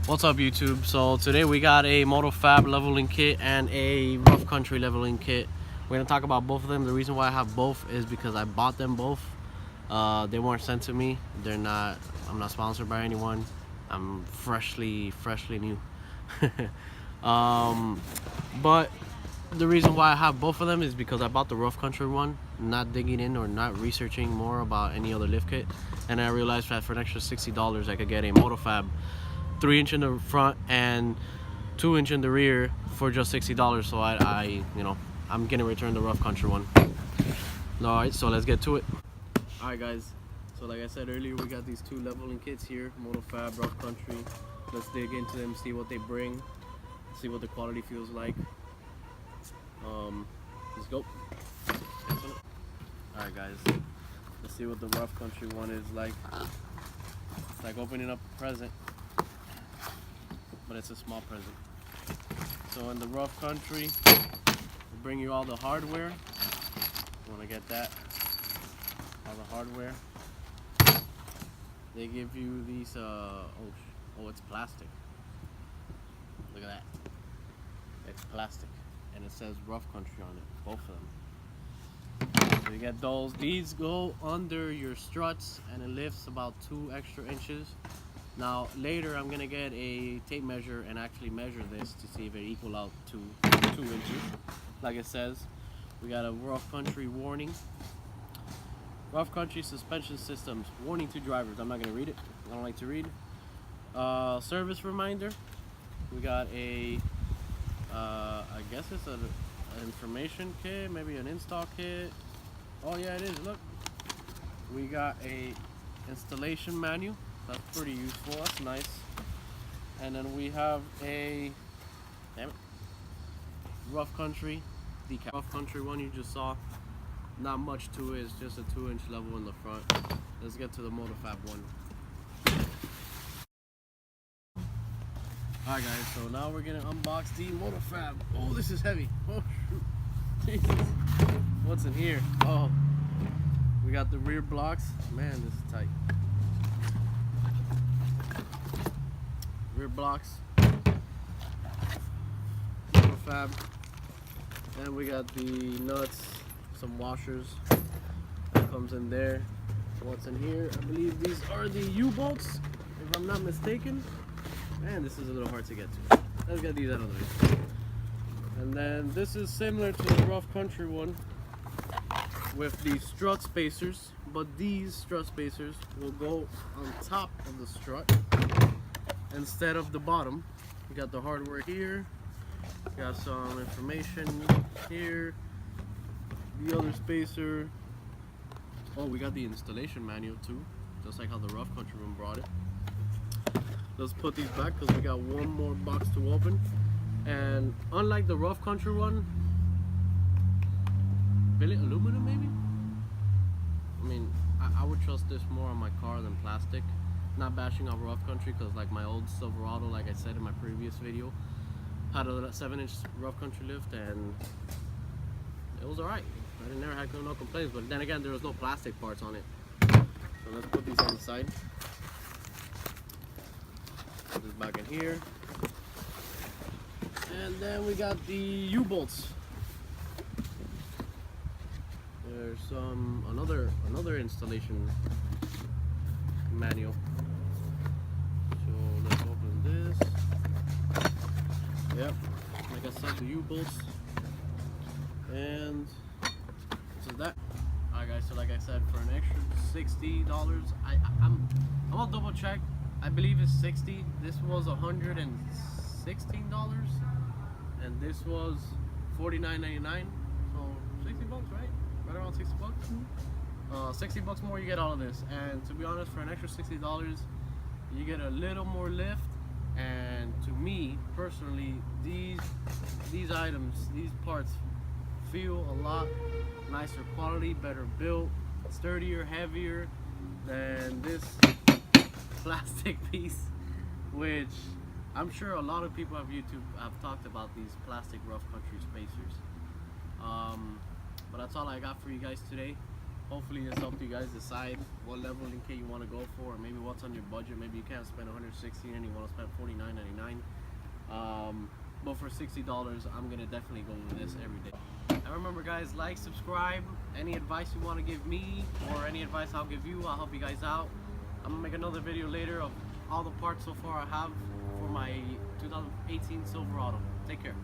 What's up, YouTube? So today we got a Motofab leveling kit and a rough country leveling kit. We're gonna talk about both of them. The reason why I have both is because I bought them both. They weren't sent to me. I'm not sponsored by anyone. I'm freshly new. But the reason why I have both of them is because I bought the rough country one, not digging in or not researching more about any other lift kit, and I realized that for an extra $60 I could get a Motofab 3-inch in the front and 2-inch in the rear for just $60. So I'm gonna return the rough country one. Alright, so let's get to it. Alright guys, so like I said earlier, we got these two leveling kits here, Motofab, rough country. Let's dig into them, see what they bring, see what the quality feels like. Let's go. Alright guys, let's see what the rough country one is like. It's like opening up a present, but it's a small present. So in the rough country, they bring you all the hardware. You want to get that, all the hardware. They give you these oh, it's plastic. Look at that, it's plastic, and it says rough country on it, both of them. So you get those. These go under your struts and it lifts about 2 extra inches. Now later I'm gonna get a tape measure and actually measure this to see if it equal out to 2 inches. Like it says, we got a rough country warning. Rough country suspension systems, warning to drivers. I'm not gonna read it, I don't like to read. Service reminder. We got a I guess it's an information kit, maybe an install kit. Oh yeah, it is, look. We got a installation manual. That's pretty useful, that's nice. And then we have a, damn it, rough country decal. Rough country one you just saw, not much to it, it's just a 2-inch level in the front. Let's get to the Motofab one. Alright guys, so now we're gonna unbox the Motofab. Oh, this is heavy. Oh shoot. Jesus. What's in here? Oh, we got the rear blocks. Man, this is tight. Rear blocks, Motofab, and we got the nuts, some washers that comes in there. What's in here? I believe these are the U-bolts, if I'm not mistaken. Man, this is a little hard to get to. Let's get these out of the way. And then this is similar to the rough country one with the strut spacers, but these strut spacers will go on top of the strut instead of the bottom. We got the hardware here, got some information here, the other spacer. Oh, we got the installation manual too, just like how the rough country one brought it. Let's put these back because we got one more box to open. And unlike the rough country one, billet aluminum maybe? I mean, I would trust this more on my car than plastic. Not bashing on rough country, because like my old Silverado, like I said in my previous video, had a 7-inch rough country lift and it was alright. I never had no complaints, but then again there was no plastic parts on it. So let's put these on the side. Put this back in here. And then we got the U-bolts. There's another installation manual. So let's open this. Yep, like I said, the U-bolts. And this is that. Alright guys, so like I said, for an extra $60, I'm gonna double check. I believe it's 60. This was $116, and this was $49.99. So 60 bucks, right? Right around 60 bucks. 60 bucks more, you get all of this. And to be honest, for an extra $60, you get a little more lift. And to me personally, these items, these parts feel a lot nicer quality, better built, sturdier, heavier than this plastic piece, which I'm sure a lot of people on YouTube have talked about these plastic rough country spacers. But that's all I got for you guys today. hopefully this helped you guys decide what level in K you want to go for, or maybe what's on your budget. Maybe you can't spend 160 and you want to spend $49.99. But for $60, I'm gonna definitely go with this every day. And remember, guys, like, subscribe. Any advice you want to give me, or any advice I'll give you, I'll help you guys out. I'm gonna make another video later of all the parts so far I have for my 2018 Silverado. Take care.